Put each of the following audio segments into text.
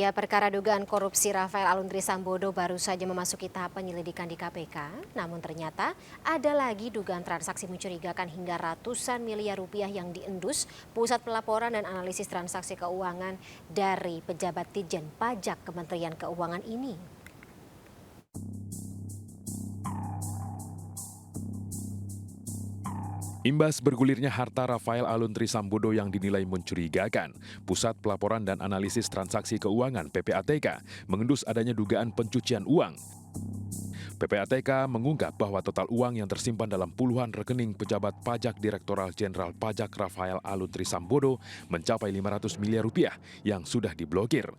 Ya, perkara dugaan korupsi Rafael Aluntri Sambodo baru saja memasuki tahap penyelidikan di KPK. Namun ternyata ada lagi dugaan transaksi mencurigakan hingga ratusan miliar rupiah yang diendus Pusat Pelaporan dan Analisis Transaksi Keuangan dari pejabat Ditjen Pajak Kementerian Keuangan ini. Imbas bergulirnya harta Rafael Aluntri Sambodo yang dinilai mencurigakan, Pusat Pelaporan dan Analisis Transaksi Keuangan (PPATK) mengendus adanya dugaan pencucian uang. PPATK mengungkap bahwa total uang yang tersimpan dalam puluhan rekening pejabat pajak Direktorat Jenderal Pajak Rafael Aluntri Sambodo mencapai 500 miliar rupiah yang sudah diblokir.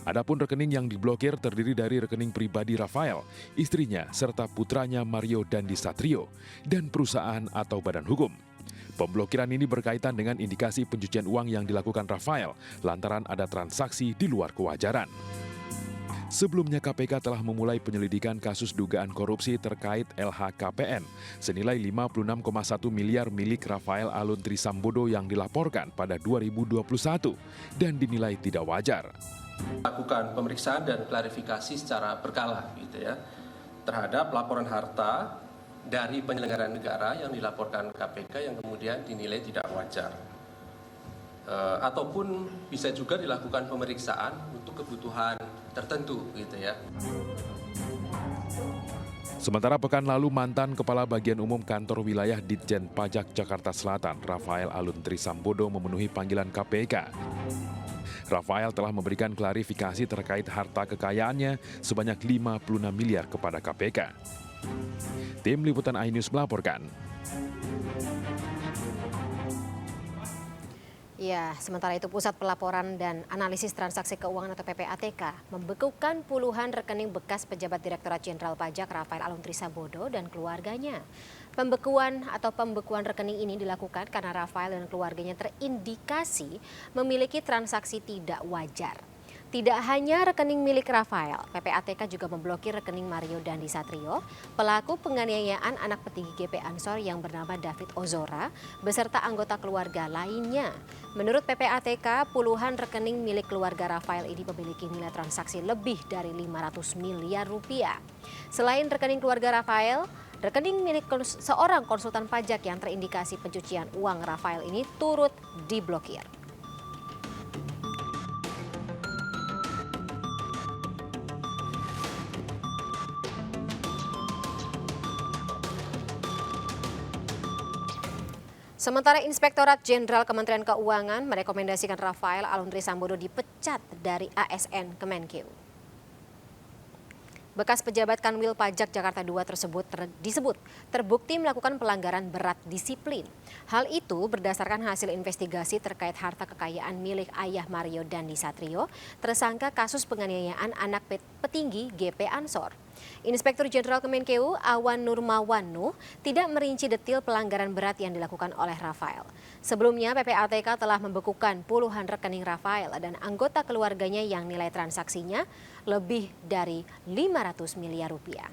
Adapun rekening yang diblokir terdiri dari rekening pribadi Rafael, istrinya, serta putranya Mario Dandi Satrio, dan perusahaan atau badan hukum. Pemblokiran ini berkaitan dengan indikasi pencucian uang yang dilakukan Rafael lantaran ada transaksi di luar kewajaran. Sebelumnya KPK telah memulai penyelidikan kasus dugaan korupsi terkait LHKPN senilai 56,1 miliar milik Rafael Aluntri Sambodo yang dilaporkan pada 2021 dan dinilai tidak wajar. Lakukan pemeriksaan dan klarifikasi secara berkala gitu ya terhadap laporan harta dari penyelenggaraan negara yang dilaporkan KPK yang kemudian dinilai tidak wajar. Ataupun bisa juga dilakukan pemeriksaan untuk kebutuhan tertentu gitu ya. Sementara pekan lalu mantan Kepala Bagian Umum Kantor Wilayah Ditjen Pajak Jakarta Selatan, Rafael Aluntri Sambodo memenuhi panggilan KPK. Rafael telah memberikan klarifikasi terkait harta kekayaannya sebanyak 56 miliar kepada KPK. Tim Liputan iNews melaporkan. Ya, sementara itu Pusat Pelaporan dan Analisis Transaksi Keuangan atau PPATK membekukan puluhan rekening bekas pejabat Direktorat Jenderal Pajak Rafael Aluntri Sambodo dan keluarganya. Pembekuan rekening ini dilakukan karena Rafael dan keluarganya terindikasi memiliki transaksi tidak wajar. Tidak hanya rekening milik Rafael, PPATK juga memblokir rekening Mario Dandi Satrio, pelaku penganiayaan anak petinggi GP Ansor yang bernama David Ozora, beserta anggota keluarga lainnya. Menurut PPATK, puluhan rekening milik keluarga Rafael ini memiliki nilai transaksi lebih dari 500 miliar rupiah. Selain rekening keluarga Rafael, rekening milik seorang konsultan pajak yang terindikasi pencucian uang Rafael ini turut diblokir. Sementara Inspektorat Jenderal Kementerian Keuangan merekomendasikan Rafael Aluntri Sambodo dipecat dari ASN Kemenkeu. Bekas pejabat Kanwil Pajak Jakarta II disebut terbukti melakukan pelanggaran berat disiplin. Hal itu berdasarkan hasil investigasi terkait harta kekayaan milik ayah Mario Dandi Satrio, tersangka kasus penganiayaan anak petinggi GP Ansor. Inspektur Jenderal Kemenkeu Awan Nurmawanu tidak merinci detil pelanggaran berat yang dilakukan oleh Rafael. Sebelumnya PPATK telah membekukan puluhan rekening Rafael dan anggota keluarganya yang nilai transaksinya lebih dari 500 miliar rupiah.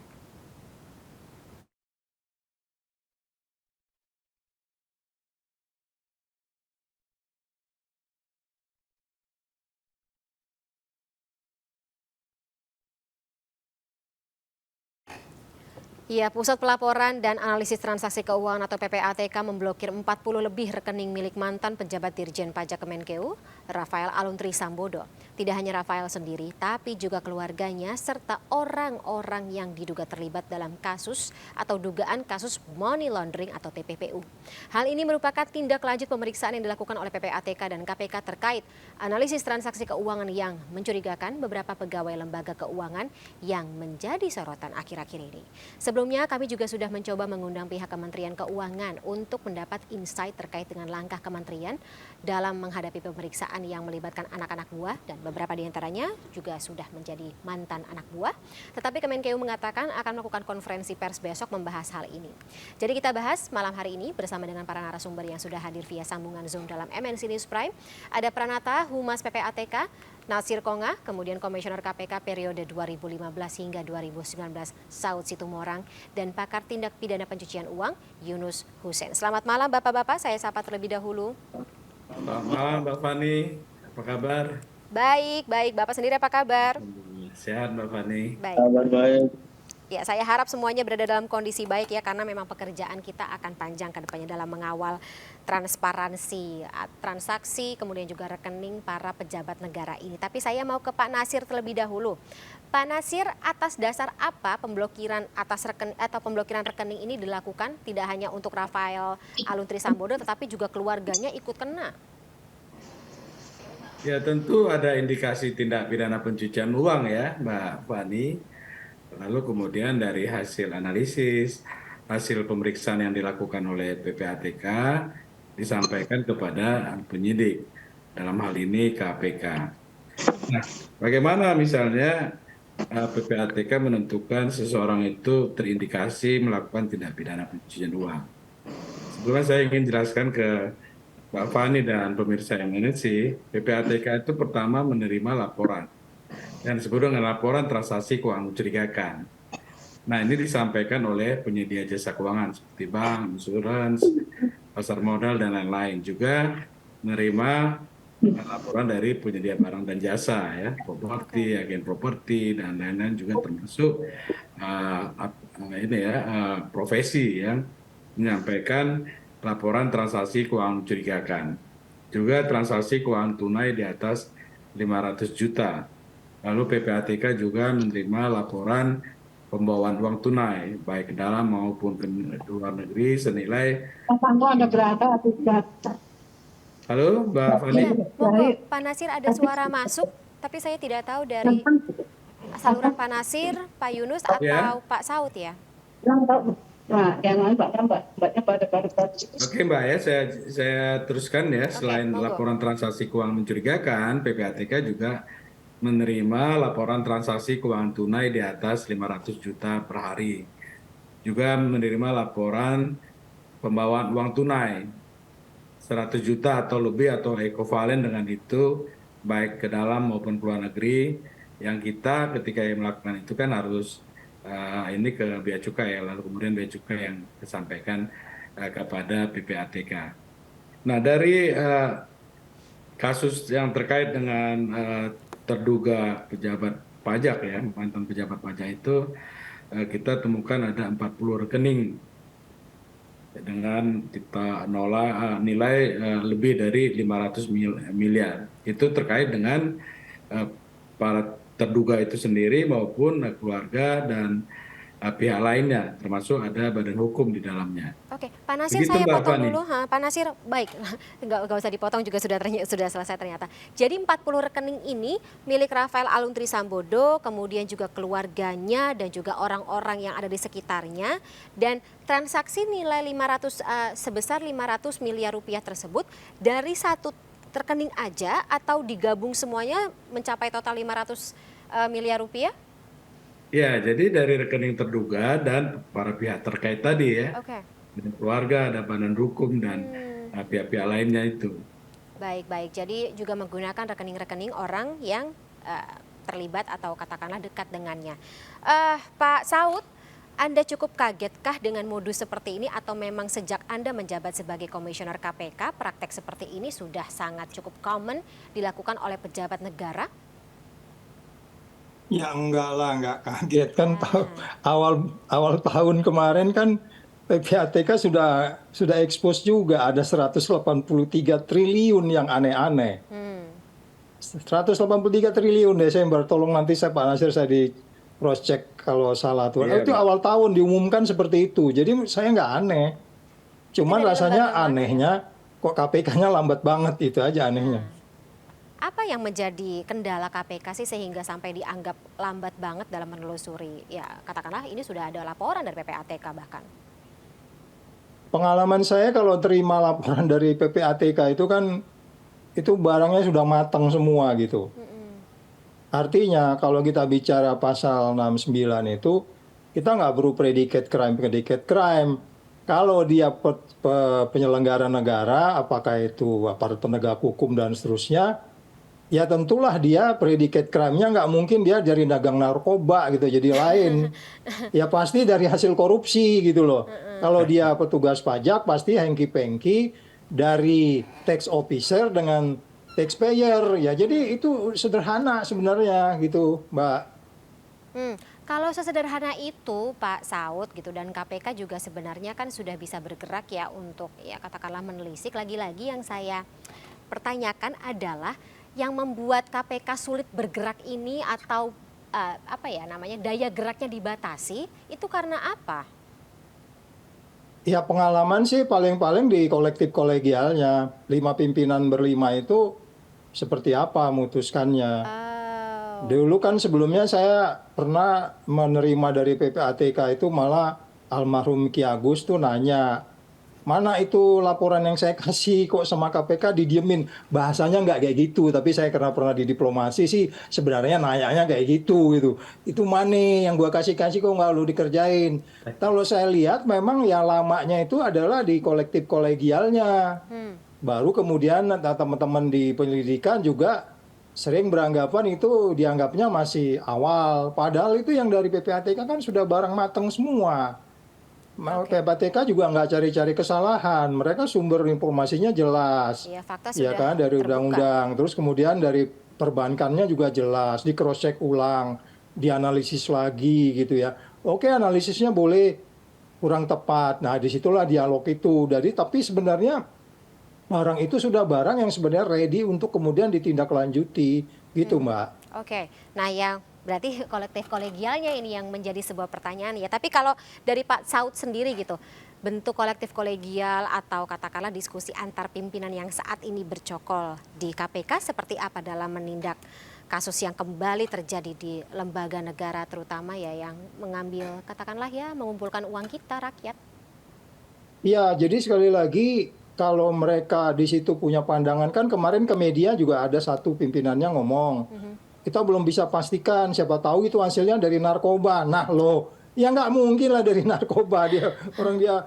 Ya, Pusat Pelaporan dan Analisis Transaksi Keuangan atau PPATK memblokir 40 lebih rekening milik mantan pejabat Dirjen Pajak Kemenkeu, Rafael Aluntri Sambodo. Tidak hanya Rafael sendiri, tapi juga keluarganya serta orang-orang yang diduga terlibat dalam kasus atau dugaan kasus money laundering atau TPPU. Hal ini merupakan tindak lanjut pemeriksaan yang dilakukan oleh PPATK dan KPK terkait analisis transaksi keuangan yang mencurigakan beberapa pegawai lembaga keuangan yang menjadi sorotan akhir-akhir ini. Sebelumnya kami juga sudah mencoba mengundang pihak Kementerian Keuangan untuk mendapat insight terkait dengan langkah kementerian dalam menghadapi pemeriksaan yang melibatkan anak-anak buah dan beberapa di antaranya juga sudah menjadi mantan anak buah. Tetapi Kemenkeu mengatakan akan melakukan konferensi pers besok membahas hal ini. Jadi kita bahas malam hari ini bersama dengan para narasumber yang sudah hadir via sambungan Zoom dalam MNC News Prime. Ada Pranata, Humas PPATK, Nasir Konga, kemudian Komisioner KPK periode 2015 hingga 2019 Saud Situmorang, dan pakar tindak pidana pencucian uang Yunus Hussein. Selamat malam Bapak-Bapak, saya sapa terlebih dahulu. Selamat malam Mbak Fani, apa kabar? Baik, baik. Bapak sendiri apa kabar? Sehat Mbak Fani. Baik. Kabar baik. Ya, saya harap semuanya berada dalam kondisi baik ya, karena memang pekerjaan kita akan panjang ke depannya dalam mengawal transparansi transaksi, kemudian juga rekening para pejabat negara ini. Tapi saya mau ke Pak Nasir terlebih dahulu. Pak Nasir, atas dasar apa pemblokiran pemblokiran rekening ini dilakukan? Tidak hanya untuk Rafael Aluntri Sambodo, tetapi juga keluarganya ikut kena. Ya tentu ada indikasi tindak pidana pencucian uang ya Mbak Fani. Lalu kemudian dari hasil analisis, hasil pemeriksaan yang dilakukan oleh PPATK disampaikan kepada penyidik, dalam hal ini KPK. Nah, bagaimana misalnya PPATK menentukan seseorang itu terindikasi melakukan tindak pidana pencucian uang? Sebelumnya saya ingin jelaskan ke Mbak Fani dan pemirsa yang ini sih, PPATK itu pertama menerima laporan yang disebut dengan laporan transaksi keuangan mencurigakan. Nah, ini disampaikan oleh penyedia jasa keuangan seperti bank, insurans, pasar modal, dan lain-lain. Juga menerima laporan dari penyedia barang dan jasa, ya, properti, agen properti, dan lain-lain, juga termasuk profesi yang menyampaikan laporan transaksi keuangan mencurigakan. Juga transaksi keuangan tunai di atas 500 juta. Lalu PPATK juga menerima laporan pembawaan uang tunai, baik ke dalam maupun ke luar negeri senilai... Ada berapa? Halo, Mbak Fani? Ya, monggo, Pak Nasir ada suara masuk, tapi saya tidak tahu dari saluran Pak Nasir, Pak Yunus, atau Pak Saud ya? Nah, yang lain Mbaknya pada. Oke Mbak ya, saya teruskan ya. Selain monggo. laporan transaksi keuangan mencurigakan, PPATK juga menerima laporan transaksi keuangan tunai di atas 500 juta per hari. Juga menerima laporan pembawaan uang tunai 100 juta atau lebih atau ekivalen dengan itu, baik ke dalam maupun ke luar negeri, yang kita ketika melakukan itu kan harus ini ke Bea Cukai, lalu kemudian Bea Cukai yang disampaikan kepada PPATK. Nah, dari kasus yang terkait dengan terduga pejabat pajak ya, mantan pejabat pajak itu, kita temukan ada 40 rekening dengan kita nilai lebih dari 500 miliar. Itu terkait dengan para terduga itu sendiri maupun keluarga dan pihak lainnya, termasuk ada badan hukum di dalamnya. Oke, Pak Nasir, Begitu, saya Mbak potong Fani. dulu. Pak Nasir, baik, nggak usah dipotong juga sudah selesai ternyata. Jadi 40 rekening ini milik Rafael Aluntri Sambodo, kemudian juga keluarganya dan juga orang-orang yang ada di sekitarnya, dan transaksi nilai sebesar 500 miliar rupiah tersebut dari satu rekening aja atau digabung semuanya mencapai total 500 miliar rupiah? Ya, jadi dari rekening terduga dan para pihak terkait tadi ya. Oke. Ada keluarga, ada badan hukum, dan pihak-pihak lainnya itu. Baik. Jadi juga menggunakan rekening-rekening orang yang terlibat atau katakanlah dekat dengannya. Pak Saud, Anda cukup kagetkah dengan modus seperti ini atau memang sejak Anda menjabat sebagai komisioner KPK, praktek seperti ini sudah sangat cukup common dilakukan oleh pejabat negara? Ya enggak lah, enggak kaget kan. Awal tahun kemarin kan PPATK sudah expose juga ada 183 triliun yang aneh-aneh. 183 triliun Desember, tolong nanti Pak Nasir saya di cross check kalau salah tuh. Iya, itu awal tahun diumumkan seperti itu. Jadi saya nggak aneh. Cuman rasanya anehnya kok KPK-nya lambat banget, itu aja anehnya. Apa yang menjadi kendala KPK sih sehingga sampai dianggap lambat banget dalam menelusuri? Ya katakanlah ini sudah ada laporan dari PPATK bahkan. Pengalaman saya kalau terima laporan dari PPATK itu kan itu barangnya sudah matang semua gitu. Artinya kalau kita bicara pasal 69 itu kita nggak perlu predicate crime. Kalau dia penyelenggara negara, apakah itu aparat penegak hukum dan seterusnya, ya tentulah dia predicate crime-nya nggak mungkin dia dari dagang narkoba gitu, jadi lain. Ya pasti dari hasil korupsi gitu loh. Kalau dia petugas pajak pasti hengki-pengki dari tax officer dengan taxpayer ya. Jadi itu sederhana sebenarnya gitu, Mbak. Kalau sesederhana itu Pak Saud gitu dan KPK juga sebenarnya kan sudah bisa bergerak ya untuk ya katakanlah menelisik. Lagi-lagi yang saya pertanyakan adalah yang membuat KPK sulit bergerak ini atau apa ya namanya daya geraknya dibatasi itu karena apa? Ya pengalaman sih paling-paling di kolektif kolegialnya. 5 pimpinan berlima itu seperti apa memutuskannya. Oh, Dulu kan sebelumnya saya pernah menerima dari PPATK itu malah almarhum Ki Agus tuh nanya, mana itu laporan yang saya kasih kok sama KPK didiemin. Bahasanya nggak kayak gitu, tapi saya karena pernah di diplomasi sih sebenarnya nanyanya kayak gitu gitu. Itu mana yang gua kasih-kasih kok nggak lu dikerjain. Kalau saya lihat memang yang lamanya itu adalah di kolektif kolegialnya. Baru kemudian teman-teman di penyelidikan juga sering beranggapan itu dianggapnya masih awal. Padahal itu yang dari PPATK kan sudah barang matang semua. PPATK juga nggak cari-cari kesalahan. Mereka sumber informasinya jelas. ya fakta Ya sudah kan dari terbuka. undang-undang. Terus kemudian dari perbankannya juga jelas. Di cross check ulang. Dianalisis lagi gitu ya. Oke analisisnya boleh kurang tepat. Nah disitulah dialog itu. Jadi tapi sebenarnya barang itu sudah barang yang sebenarnya ready untuk kemudian ditindaklanjuti gitu Mbak. Oke, nah yang berarti kolektif kolegialnya ini yang menjadi sebuah pertanyaan ya. Tapi kalau dari Pak Saud sendiri gitu, bentuk kolektif kolegial atau katakanlah diskusi antar pimpinan yang saat ini bercokol di KPK seperti apa dalam menindak kasus yang kembali terjadi di lembaga negara terutama ya yang mengambil katakanlah ya mengumpulkan uang kita rakyat. Iya, jadi sekali lagi kalau mereka di situ punya pandangan kan kemarin ke media juga ada satu pimpinannya ngomong, kita belum bisa pastikan siapa tahu itu hasilnya dari narkoba. Nah loh, ya nggak mungkin lah dari narkoba dia orang dia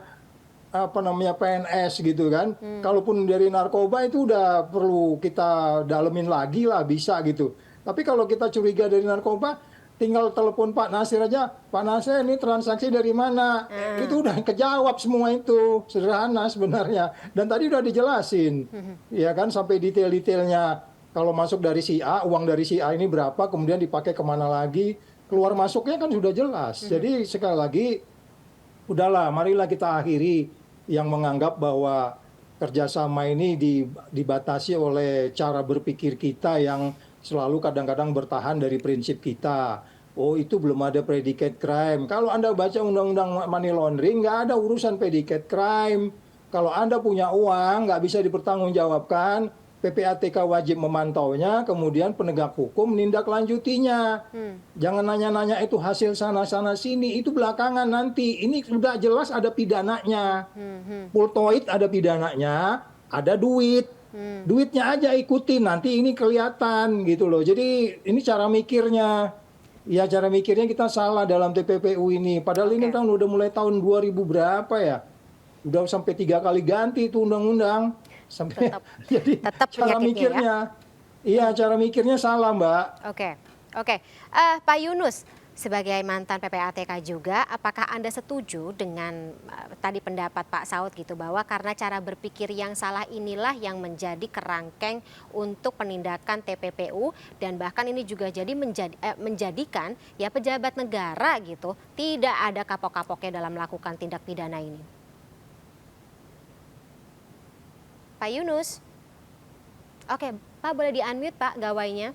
apa namanya PNS gitu kan. Kalaupun dari narkoba itu udah perlu kita dalemin lagi lah bisa gitu. Tapi kalau kita curiga dari narkoba tinggal telepon Pak Nasir aja, Pak Nasir ini transaksi dari mana? Itu udah kejawab semua itu, sederhana sebenarnya. Dan tadi udah dijelasin, ya kan sampai detail-detailnya. Kalau masuk dari si A, uang dari si A ini berapa, kemudian dipakai kemana lagi, keluar masuknya kan sudah jelas. Jadi sekali lagi, udahlah, marilah kita akhiri yang menganggap bahwa kerjasama ini dibatasi oleh cara berpikir kita yang selalu kadang-kadang bertahan dari prinsip kita. Oh itu belum ada predicate crime. Kalau Anda baca undang-undang money laundering, nggak ada urusan predicate crime. Kalau Anda punya uang, nggak bisa dipertanggungjawabkan, PPATK wajib memantaunya, kemudian penegak hukum menindaklanjutinya. Jangan nanya-nanya itu hasil sana-sana sini, itu belakangan nanti. Ini sudah jelas ada pidananya. Pultoid ada pidananya, ada duit. Duitnya aja ikutin, nanti ini kelihatan gitu loh. Jadi ini cara mikirnya. Ya cara mikirnya kita salah dalam TPPU ini. Padahal ini kan udah mulai tahun 2000 berapa ya. Udah sampai 3 kali ganti itu undang-undang. Sampai jadi tetap cara penyakitnya mikirnya. Iya, cara mikirnya salah, Mbak. Oke. Pak Yunus, sebagai mantan PPATK juga, apakah Anda setuju dengan tadi pendapat Pak Saud gitu bahwa karena cara berpikir yang salah inilah yang menjadi kerangkeng untuk penindakan TPPU dan bahkan ini juga jadi menjadikan ya pejabat negara gitu tidak ada kapok-kapoknya dalam melakukan tindak pidana ini. Pak Yunus. Oke, Pak boleh di-unmute Pak gawainya.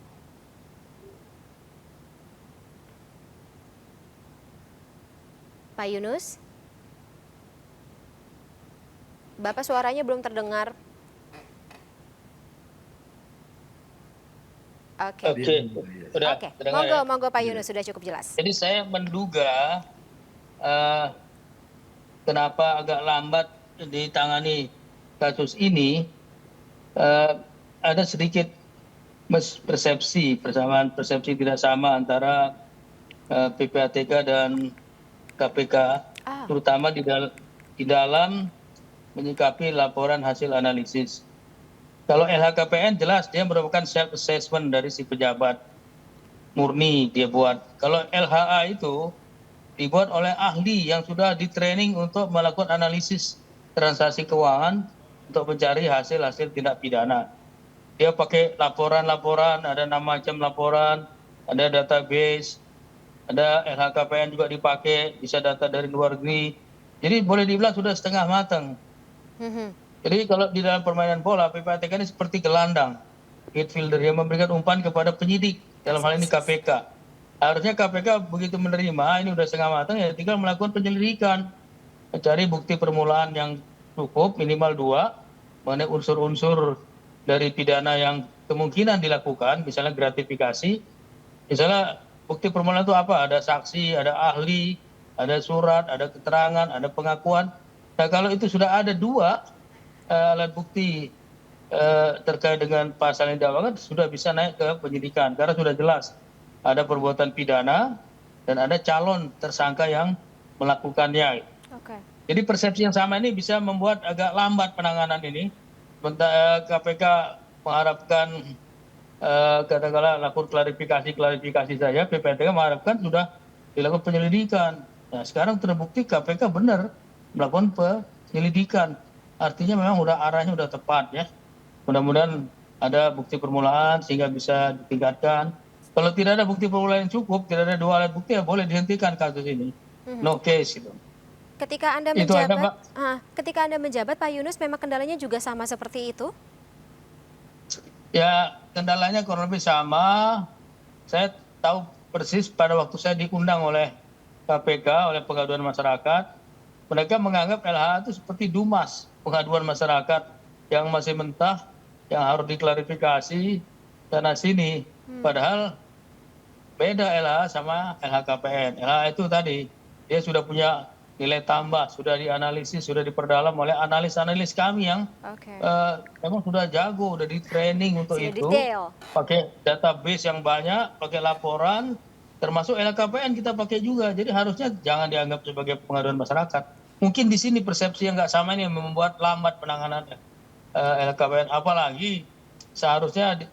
Pak Yunus? Bapak suaranya belum terdengar. Oke. Udah Oke, terdengar ya? monggo Pak Yunus sudah cukup jelas. Jadi saya menduga kenapa agak lambat ditangani kasus ini, ada sedikit persamaan persepsi tidak sama antara PPATK dan KPK, terutama di dalam menyikapi laporan hasil analisis. Kalau LHKPN jelas dia merupakan self assessment dari si pejabat, murni dia buat. Kalau LHA itu dibuat oleh ahli yang sudah di training untuk melakukan analisis transaksi keuangan untuk mencari hasil-hasil tindak pidana. dia pakai laporan-laporan, ada 6 macam laporan, ada database, ada LHKPN juga dipakai, bisa data dari luar negeri. Jadi boleh dibilang sudah setengah matang. Jadi kalau di dalam permainan bola, PPATK ini seperti gelandang, midfielder yang memberikan umpan kepada penyidik, dalam hal ini KPK. Harusnya KPK begitu menerima, ini udah setengah matang, ya tinggal melakukan penyelidikan, mencari bukti permulaan yang cukup, minimal 2, mengenai unsur-unsur dari pidana yang kemungkinan dilakukan, misalnya gratifikasi, misalnya bukti permulaan itu apa? Ada saksi, ada ahli, ada surat, ada keterangan, ada pengakuan. Nah kalau itu sudah ada 2 alat bukti terkait dengan pasal yang didakwakan, sudah bisa naik ke penyidikan karena sudah jelas ada perbuatan pidana dan ada calon tersangka yang melakukannya. Jadi persepsi yang sama ini bisa membuat agak lambat penanganan ini. KPK mengharapkan katakanlah lakukan klarifikasi saja, PPATK mengharapkan sudah dilakukan penyelidikan. Nah sekarang terbukti KPK benar melakukan penyelidikan. Artinya memang arahnya udah tepat ya. Mudah-mudahan ada bukti permulaan sehingga bisa ditingkatkan. Kalau tidak ada bukti permulaan yang cukup, tidak ada 2 alat bukti, ya boleh dihentikan kasus ini. No case gitu. Ketika Anda Itu aja, menjabat, Pak. Pak Yunus, memang kendalanya juga sama seperti itu? Ya kendalanya kurang lebih sama. Saya tahu persis pada waktu saya diundang oleh KPK, oleh pengaduan masyarakat, mereka menganggap LH itu seperti Dumas, pengaduan masyarakat yang masih mentah, yang harus diklarifikasi sana sini. Padahal beda LH sama LHKPN. LH itu tadi, dia sudah punya nilai tambah, sudah dianalisis, sudah diperdalam oleh analis-analis kami yang memang sudah jago, sudah di training untuk sudah itu. Detail. Pakai database yang banyak, pakai laporan, termasuk LHKPN kita pakai juga. Jadi harusnya jangan dianggap sebagai pengaduan masyarakat. Mungkin di sini persepsi yang nggak sama ini yang membuat lambat penanganan LHKPN. Apalagi seharusnya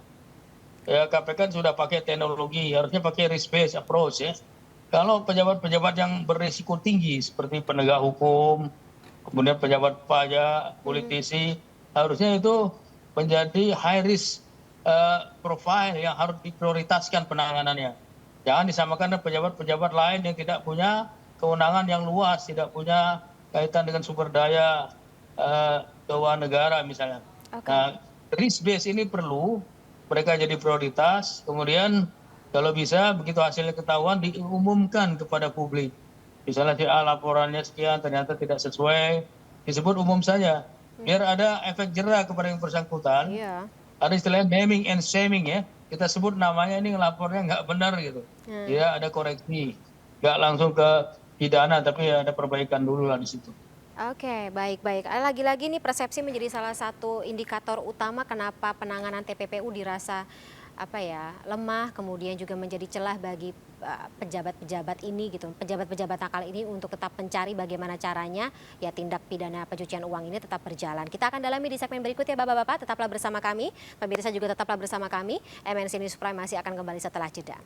ya, KPK sudah pakai teknologi, harusnya pakai risk-based approach ya. Kalau pejabat-pejabat yang berisiko tinggi seperti penegak hukum, kemudian pejabat pajak, politisi, harusnya itu menjadi high risk profile yang harus diprioritaskan penanganannya. Jangan disamakan dengan pejabat-pejabat lain yang tidak punya kewenangan yang luas, tidak punya kaitan dengan sumber daya keuangan negara misalnya. Nah, risk base ini perlu mereka jadi prioritas, kemudian kalau bisa begitu hasilnya ketahuan diumumkan kepada publik. Misalnya si A laporannya sekian ternyata tidak sesuai, disebut umum saja. Biar ada efek jera kepada yang bersangkutan. Ada istilahnya naming and shaming ya. Kita sebut namanya ini lapornya nggak benar gitu. Ya ada koreksi. Nggak langsung ke pidana tapi ada perbaikan dulu lah di situ. Oke, baik-baik. Lagi-lagi nih persepsi menjadi salah satu indikator utama kenapa penanganan TPPU dirasa lemah, kemudian juga menjadi celah bagi pejabat-pejabat ini gitu, pejabat-pejabat nakal ini untuk tetap mencari bagaimana caranya ya tindak pidana pencucian uang ini tetap berjalan. Kita akan dalami di segmen berikut ya Bapak-bapak, tetaplah bersama kami. Pemirsa juga tetaplah bersama kami. MNC News Prime masih akan kembali setelah jeda.